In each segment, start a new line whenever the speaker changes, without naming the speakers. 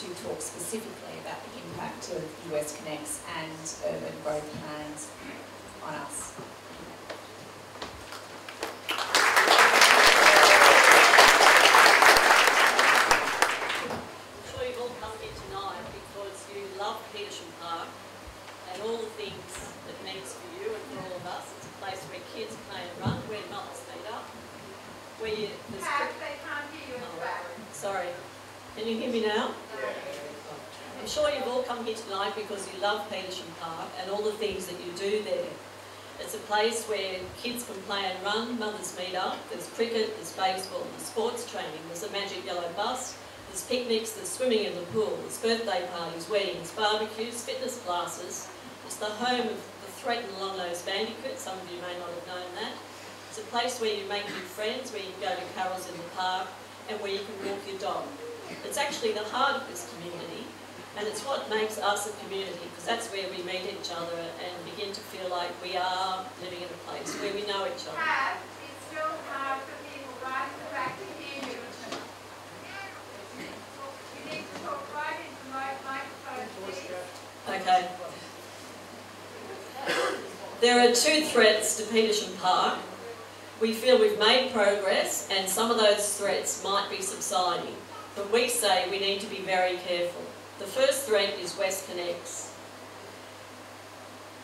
to talk specifically about the impact of US Connects and urban growth plans on us.
I'm sure you've all come here tonight because you love Petersham Park and all the things it means for you and for all of us. It's a place where kids play and run, where mothers meet up, where there's...
They can't hear you as well.
Sorry. Can you hear me now? I'm sure you've all come here tonight because you love Petersham Park and all the things that you do there. It's a place where kids can play and run, mothers meet up, there's cricket, there's baseball, there's sports training, there's a magic yellow bus, there's picnics, there's swimming in the pool, there's birthday parties, weddings, barbecues, fitness classes. It's the home of the threatened long-nosed bandicoot, some of you may not have known that. It's a place where you make new friends, where you can go to carols in the park and where you can walk your dog. It's actually the heart of this community, and it's what makes us a community, because that's where we meet each other and begin to feel like we are living in a place where we know each other.
It's still hard for people right at the back to hear you. You need to talk right into the microphone, please.
Okay. There are two threats to Petersham Park. We feel we've made progress and some of those threats might be subsiding, but we say we need to be very careful. The first threat is WestConnex.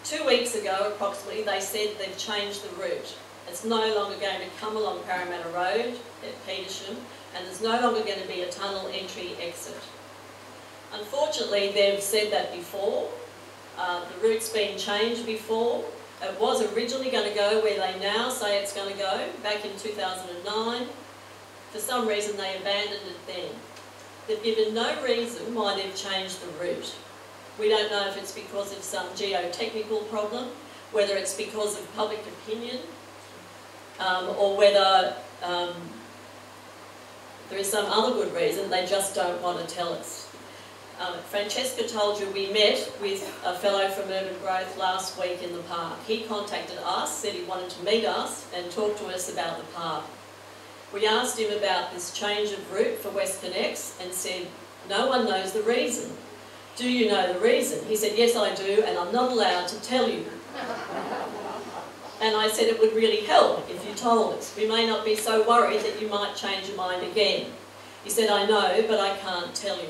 2 weeks ago, approximately, they said they've changed the route. It's no longer going to come along Parramatta Road at Petersham, and there's no longer going to be a tunnel entry-exit. Unfortunately, they've said that before. The route's been changed before. It was originally going to go where they now say it's going to go, back in 2009. For some reason, they abandoned it then. They've given no reason why they've changed the route. We don't know if it's because of some geotechnical problem, whether it's because of public opinion, or whether there is some other good reason they just don't want to tell us. Francesca told you we met with a fellow from Urban Growth last week in the park. He contacted us, said he wanted to meet us and talk to us about the park. We asked him about this change of route for WestConnex and said, no one knows the reason. Do you know the reason? He said, yes, I do, and I'm not allowed to tell you. And I said it would really help if you told us. We may not be so worried that you might change your mind again. He said, I know, but I can't tell you.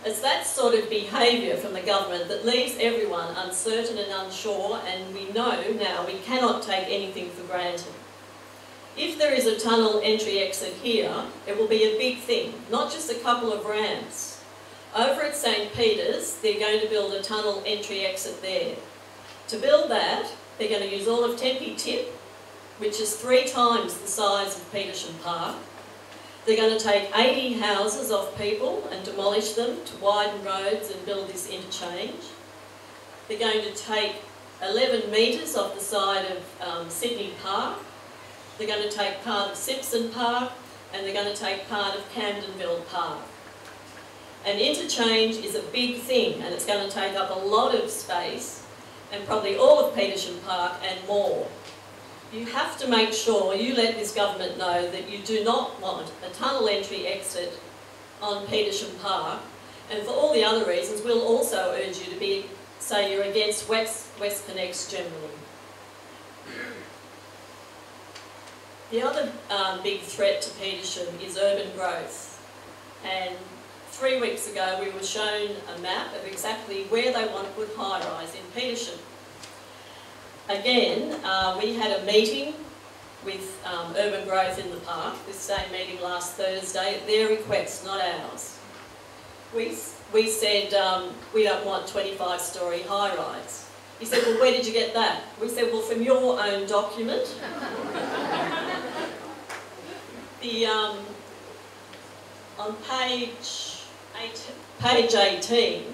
It's that sort of behaviour from the government that leaves everyone uncertain and unsure, and we know now we cannot take anything for granted. If there is a tunnel entry-exit here, it will be a big thing, not just a couple of ramps. Over at St Peter's, they're going to build a tunnel entry-exit there. To build that, they're going to use all of Tempe Tip, which is 3 times the size of Petersham Park. They're going to take 80 houses off people and demolish them to widen roads and build this interchange. They're going to take 11 metres off the side of Sydney Park. They're going to take part of Simpson Park, and they're going to take part of Camdenville Park. An interchange is a big thing, and it's going to take up a lot of space, and probably all of Petersham Park and more. You have to make sure you let this government know that you do not want a tunnel entry exit on Petersham Park, and for all the other reasons, we'll also urge you to say you're against WestConnex generally. The other big threat to Petersham is urban growth, and 3 weeks ago we were shown a map of exactly where they want to put high-rise in Petersham. Again, we had a meeting with Urban Growth in the park, this same meeting last Thursday, at their request, not ours. We said we don't want 25-storey high-rise. He said, well, where did you get that? We said, well, from your own document. On page 18,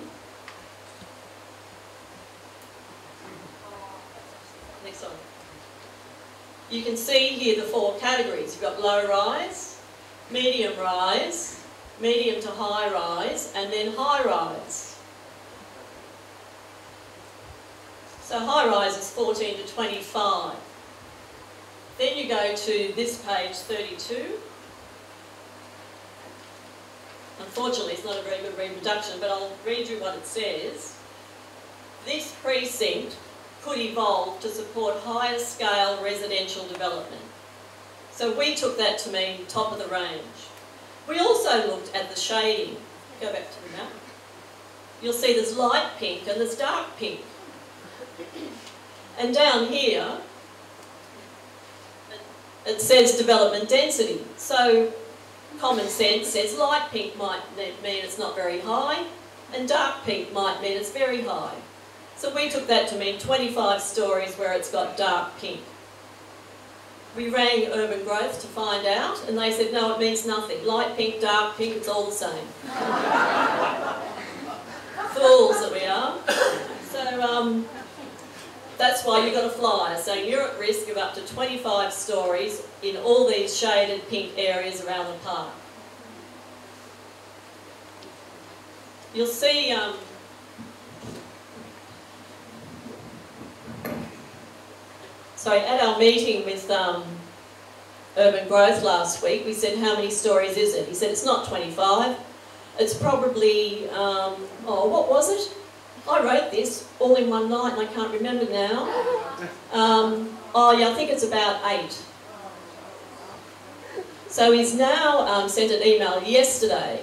next one, you can see here the 4 categories. You've got low rise, medium to high rise, and then high rise. So high rise is 14 to 25. Then you go to this page 32. Unfortunately, it's not a very good reproduction, but I'll read you what it says. This precinct could evolve to support higher scale residential development. So we took that to mean top of the range. We also looked at the shading. Go back to the map. You'll see there's light pink and there's dark pink. And down here, it says development density. So common sense says light pink might mean it's not very high, and dark pink might mean it's very high. So we took that to mean 25 stories where it's got dark pink. We rang Urban Growth to find out, and they said, no, it means nothing. Light pink, dark pink, it's all the same. Fools that we are. So that's why you got a flyer saying you're at risk of up to 25 stories in all these shaded pink areas around the park. You'll see at our meeting with Urban Growth last week, we said, how many stories is it? He said, it's not 25. It's probably, what was it? I wrote this all in one night and I can't remember now. I think it's about 8. So he's now sent an email yesterday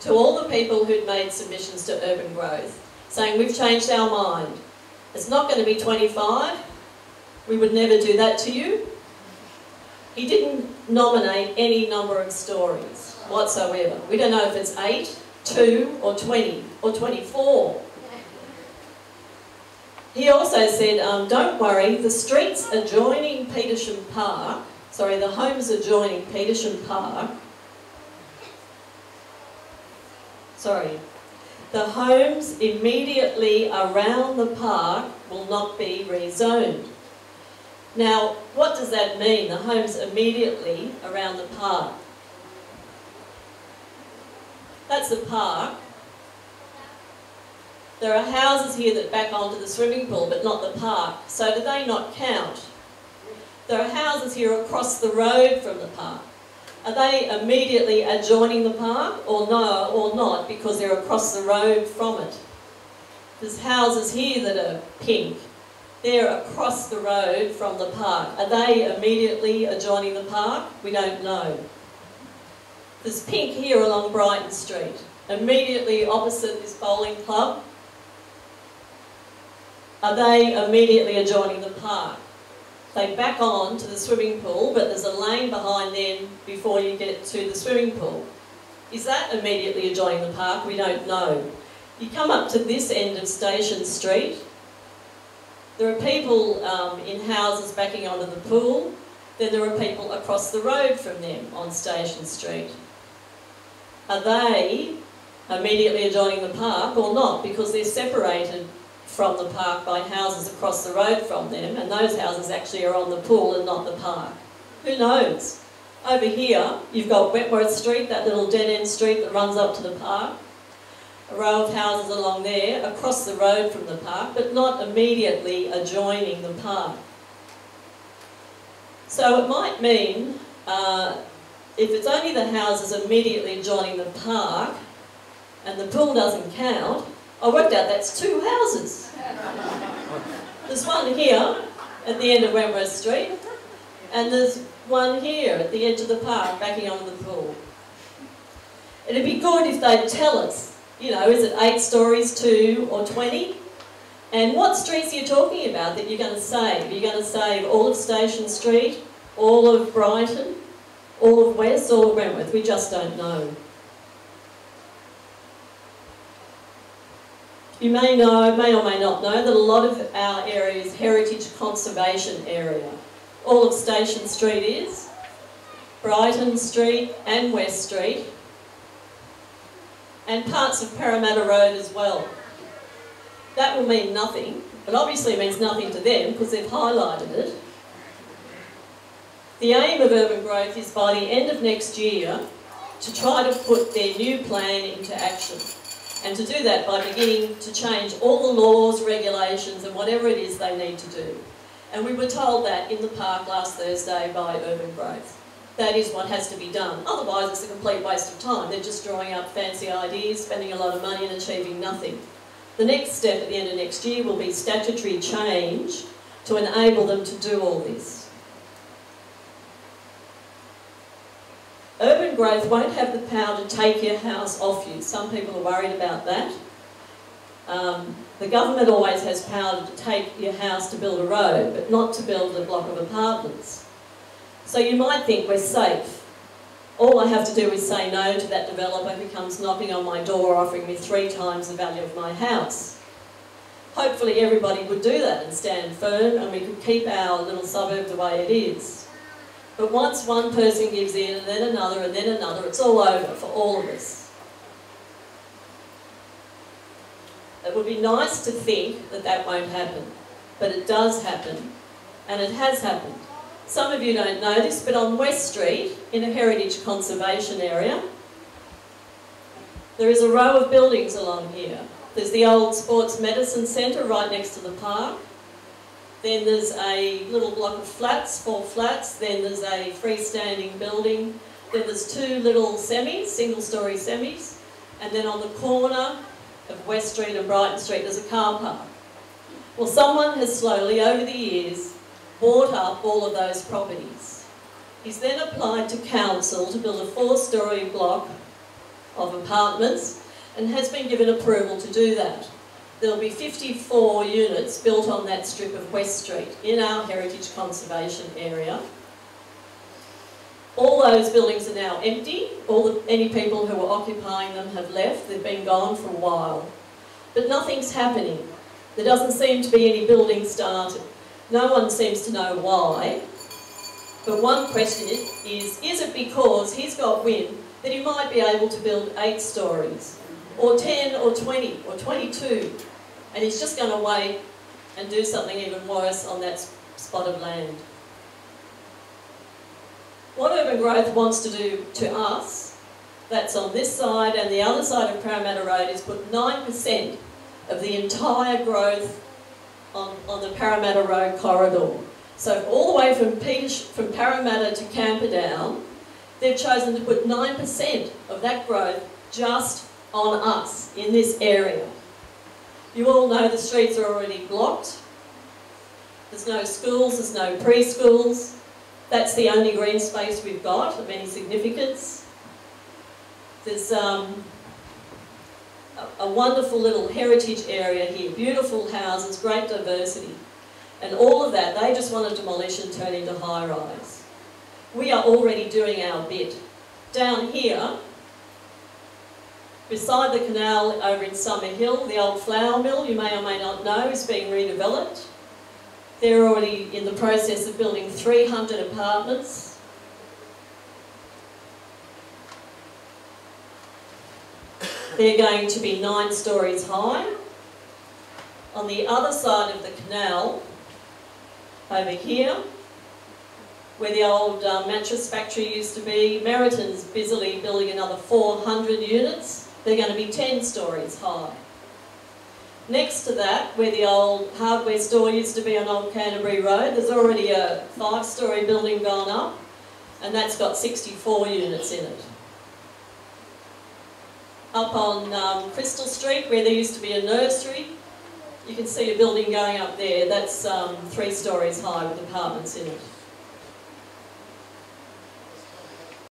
to all the people who'd made submissions to Urban Growth saying, we've changed our mind. It's not going to be 25. We would never do that to you. He didn't nominate any number of stories whatsoever. We don't know if it's 8, 2 or 20 or 24. He also said, don't worry, the streets adjoining Petersham Park, the homes adjoining Petersham Park, the homes immediately around the park will not be rezoned. Now, what does that mean, the homes immediately around the park? That's the park. There are houses here that back onto the swimming pool, but not the park. So do they not count? There are houses here across the road from the park. Are they immediately adjoining the park, or no, or not, because they're across the road from it? There's houses here that are pink. They're across the road from the park. Are they immediately adjoining the park? We don't know. There's pink here along Brighton Street, immediately opposite this bowling club. Are they immediately adjoining the park? They back on to the swimming pool, but there's a lane behind them before you get to the swimming pool. Is that immediately adjoining the park? We don't know. You come up to this end of Station Street. There are people in houses backing onto the pool. Then there are people across the road from them on Station Street. Are they immediately adjoining the park or not? Because they're separated from the park by houses across the road from them, and those houses actually are on the pool and not the park. Who knows? Over here, you've got Wentworth Street, that little dead-end street that runs up to the park. A row of houses along there, across the road from the park, but not immediately adjoining the park. So it might mean, if it's only the houses immediately adjoining the park, and the pool doesn't count, I worked out that's 2 houses. There's one here at the end of Wentworth Street, and there's one here at the edge of the park backing onto the pool. It'd be good if they'd tell us, you know, is it 8 stories, 2 or 20? And what streets are you talking about that you're going to save? Are you going to save all of Station Street, all of Brighton, all of West, all of Wentworth? We just don't know. You may know, may or may not know, that a lot of our area is heritage conservation area. All of Station Street is, Brighton Street and West Street, and parts of Parramatta Road as well. That will mean nothing, but obviously it means nothing to them because they've highlighted it. The aim of Urban Growth is by the end of next year to try to put their new plan into action. And to do that by beginning to change all the laws, regulations and whatever it is they need to do. And we were told that in the park last Thursday by Urban Growth. that is what has to be done. Otherwise, it's a complete waste of time. They're just drawing up fancy ideas, spending a lot of money and achieving nothing. The next step at the end of next year will be statutory change to enable them to do all this. Urban growth won't have the power to take your house off you. Some people are worried about that. The government always has power to take your house to build a road, but not to build a block of apartments. So you might think we're safe. All I have to do is say no to that developer who comes knocking on my door offering me 3 times the value of my house. Hopefully everybody would do that and stand firm, and we could keep our little suburb the way it is. But once one person gives in, and then another, it's all over for all of us. It would be nice to think that that won't happen, but it does happen, and it has happened. Some of you don't know this, but on West Street, in a heritage conservation area, there is a row of buildings along here. There's the old sports medicine centre right next to the park. Then there's a little block of flats, 4 flats. Then there's a freestanding building. Then there's 2 little semis, single-storey semis. And then on the corner of West Street and Brighton Street, there's a car park. Well, someone has slowly, over the years, bought up all of those properties. He's then applied to council to build a 4-storey block of apartments and has been given approval to do that. There'll be 54 units built on that strip of West Street in our heritage conservation area. All those buildings are now empty. Any people who were occupying them have left. They've been gone for a while. But nothing's happening. There doesn't seem to be any building started. No one seems to know why. But one question is it because he's got wind that he might be able to build 8 stories, or 10, or 20, or 22, and he's just going to wait and do something even worse on that spot of land? What Urban Growth wants to do to us, that's on this side and the other side of Parramatta Road, is put 9% of the entire growth on the Parramatta Road corridor. So all the way from Parramatta to Camperdown, they've chosen to put 9% of that growth just on us in this area. You all know the streets are already blocked. There's no schools, there's no preschools. That's the only green space we've got of any significance. There's a wonderful little heritage area here, beautiful houses, great diversity. And all of that, they just want to demolish and turn into high-rise. We are already doing our bit. Down here, beside the canal over in Summer Hill, the old flour mill, you may or may not know, is being redeveloped. They're already in the process of building 300 apartments. They're going to be 9 stories high. On the other side of the canal, over here, where the old mattress factory used to be, Meriton's busily building another 400 units. They're going to be 10 stories high. Next to that, where the old hardware store used to be on Old Canterbury Road, there's already a 5-storey building gone up, and that's got 64 units in it. Up on Crystal Street, where there used to be a nursery, you can see a building going up there. That's 3 stories high with apartments in it.